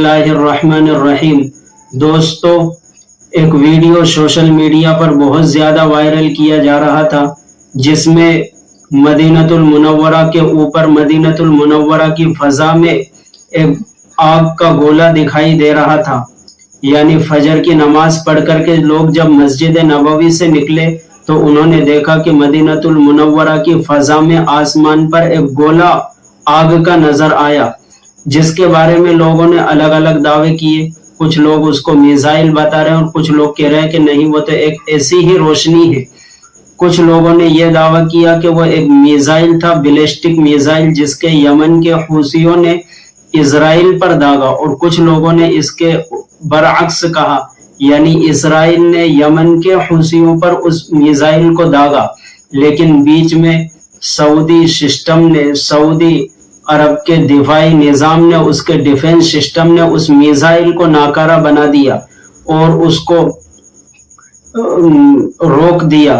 बिस्मिल्लाहिर्रहमानिर्रहीम। दोस्तों, एक वीडियो सोशल मीडिया पर बहुत ज़्यादा वायरल किया जा रहा था, जिसमें मदीनतुल मुनव्वरा के ऊपर मदीनतुल मुनव्वरा की फ़ज़ा में एक आग का गोला दिखाई दे रहा था। यानी फजर की नमाज पढ़ करके लोग जब मस्जिद नबवी से निकले तो उन्होंने देखा कि मदीनतुल मुनव्वरा की फ़ज़ा में आसमान पर एक गोला आग का नज़र आया, जिसके बारे में लोगों ने अलग अलग दावे किए। कुछ लोग उसको मिसाइल बता रहे हैं और कुछ लोग कह रहे हैं कि नहीं, वो तो एक ऐसी ही रोशनी है। कुछ लोगों ने यह दावा किया कि वो एक मिसाइल था, बैलिस्टिक मिसाइल, जिसके यमन के हूसियों ने इजराइल पर दागा, और कुछ लोगों ने इसके बरअक्स कहा, यानी इसराइल ने यमन के हूसियों पर उस मिसाइल को दागा, लेकिन बीच में सऊदी सिस्टम ने, सऊदी अरब के दिफाई निज़ाम ने, उसके डिफेंस सिस्टम ने उस मिसाइल को नाकारा बना दिया और उसको रोक दिया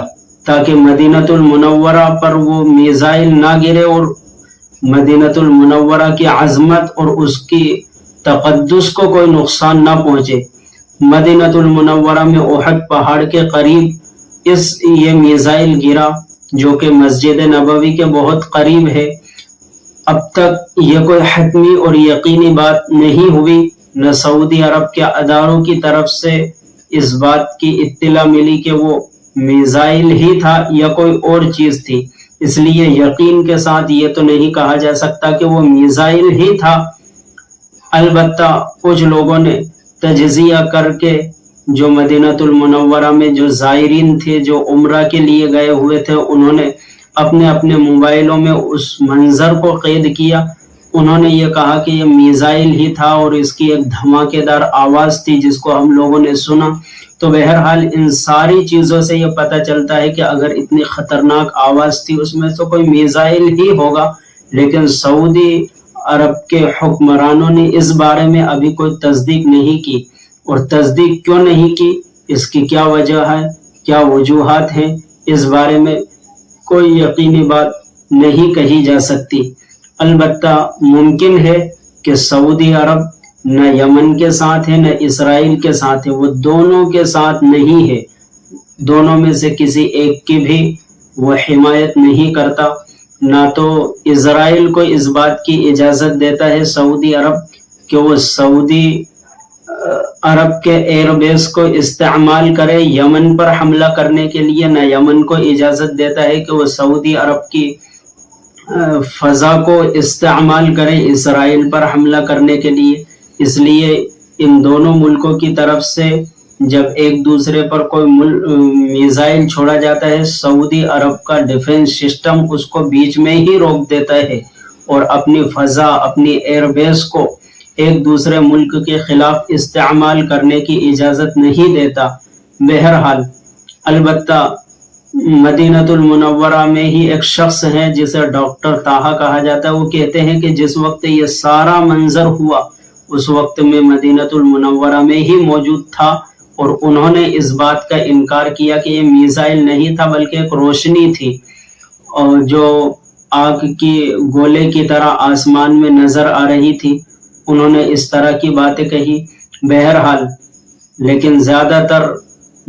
ताकि मदीनतुल मुनव्वरा पर वो मिसाइल ना गिरे और मदीनतुल मुनव्वरा की अज़मत और उसकी तक़द्दुस को कोई नुकसान ना पहुंचे। मदीनतुल मुनव्वरा में उहद पहाड़ के करीब ये मिसाइल गिरा, जो कि मस्जिद नबवी के बहुत करीब है। अब तक ये कोई हतमी और यकीनी बात नहीं हुई, न सऊदी अरब के अदारों की तरफ से इस बात की इत्तला मिली कि वो मिसाइल ही था या कोई और चीज थी। इसलिए यकीन के साथ ये तो नहीं कहा जा सकता कि वो मिसाइल ही था। अलबत्ता कुछ लोगों ने तजज़िया करके, जो मदीनतुल मुनव्वरा में जो ज़ायरीन थे, जो उम्रा के लिए गए हुए थे, उन्होंने अपने अपने मोबाइलों में उस मंजर को कैद किया। उन्होंने ये कहा कि ये मिसाइल ही था और इसकी एक धमाकेदार आवाज़ थी जिसको हम लोगों ने सुना। तो बहरहाल इन सारी चीज़ों से ये पता चलता है कि अगर इतनी ख़तरनाक आवाज़ थी उसमें तो कोई मिसाइल ही होगा। लेकिन सऊदी अरब के हुक्मरानों ने इस बारे में अभी कोई तस्दीक नहीं की, और तस्दीक क्यों नहीं की, इसकी क्या वजह है, क्या वजूहात हैं, इस बारे में कोई यकीनी बात नहीं कही जा सकती। अलबत्ता मुमकिन है कि सऊदी अरब न यमन के साथ है न इसराइल के साथ है, वो दोनों के साथ नहीं है। दोनों में से किसी एक की भी वो हिमायत नहीं करता। ना तो इसराइल को इस बात की इजाज़त देता है सऊदी अरब कि वो सऊदी अरब के एयरबेस को इस्तेमाल करे यमन पर हमला करने के लिए, न यमन को इजाज़त देता है कि वो सऊदी अरब की फ़ज़ा को इस्तेमाल करे इसराइल पर हमला करने के लिए। इसलिए इन दोनों मुल्कों की तरफ से जब एक दूसरे पर कोई मिसाइल छोड़ा जाता है, सऊदी अरब का डिफेंस सिस्टम उसको बीच में ही रोक देता है और अपनी फ़ज़ा, अपनी एयरबेस को एक दूसरे मुल्क के खिलाफ इस्तेमाल करने की इजाज़त नहीं देता। बहरहाल अलबत्ता मदीनतुल मुनव्वरा में ही एक शख्स है जिसे डॉक्टर ताहा कहा जाता है। वो कहते हैं कि जिस वक्त ये सारा मंजर हुआ उस वक्त में मदीनतुल मुनव्वरा में ही मौजूद था, और उन्होंने इस बात का इनकार किया कि ये मिसाइल नहीं था बल्कि एक रोशनी थी, और जो आग की गोले की तरह आसमान में नज़र आ रही थी। उन्होंने इस तरह की बातें कही। बहरहाल लेकिन ज़्यादातर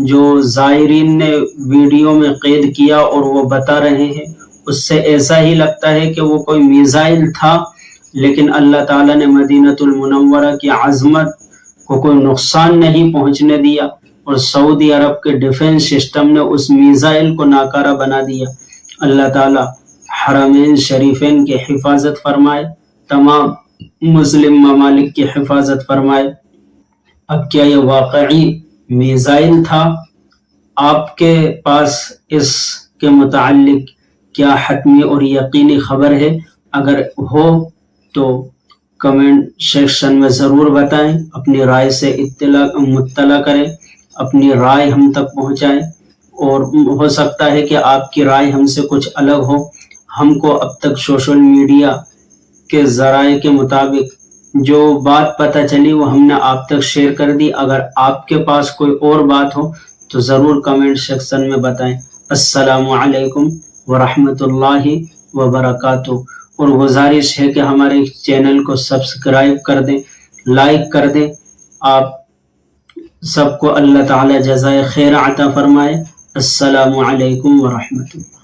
जो ज़ायरीन ने वीडियो में कैद किया और वो बता रहे हैं, उससे ऐसा ही लगता है कि वो कोई मिसाइल था, लेकिन अल्लाह ताला ने मदीनतुल मुनव्वरा की अज़मत को कोई नुकसान नहीं पहुंचने दिया, और सऊदी अरब के डिफेंस सिस्टम ने उस मिसाइल को नाकारा बना दिया। अल्लाह ताला हरमैन शरीफैन की हिफाजत फरमाए, तमाम मुस्लिम ममालिक की हिफाजत फरमाए। अब क्या ये वाकई मिसाइल था? आपके पास इसके मुताल्लिक क्या हतमी और यकीनी खबर है? अगर हो तो कमेंट सेक्शन में ज़रूर बताएं, अपनी राय से मुत्तला करें, अपनी राय हम तक पहुंचाएं, और हो सकता है कि आपकी राय हमसे कुछ अलग हो। हमको अब तक सोशल मीडिया के ज़राए के मुताबिक जो बात पता चली वो हमने आप तक शेयर कर दी। अगर आपके पास कोई और बात हो तो ज़रूर कमेंट सेक्शन में बताएं। अस्सलामु अलैकुम वरहमतुल्लाहि वबरकातुहू। और गुजारिश है कि हमारे चैनल को सब्सक्राइब कर दें, لائک کر دیں. آپ سب کو اللہ تعالی جزائے خیر عطا فرمائے. السلام علیکم ورحمۃ اللہ.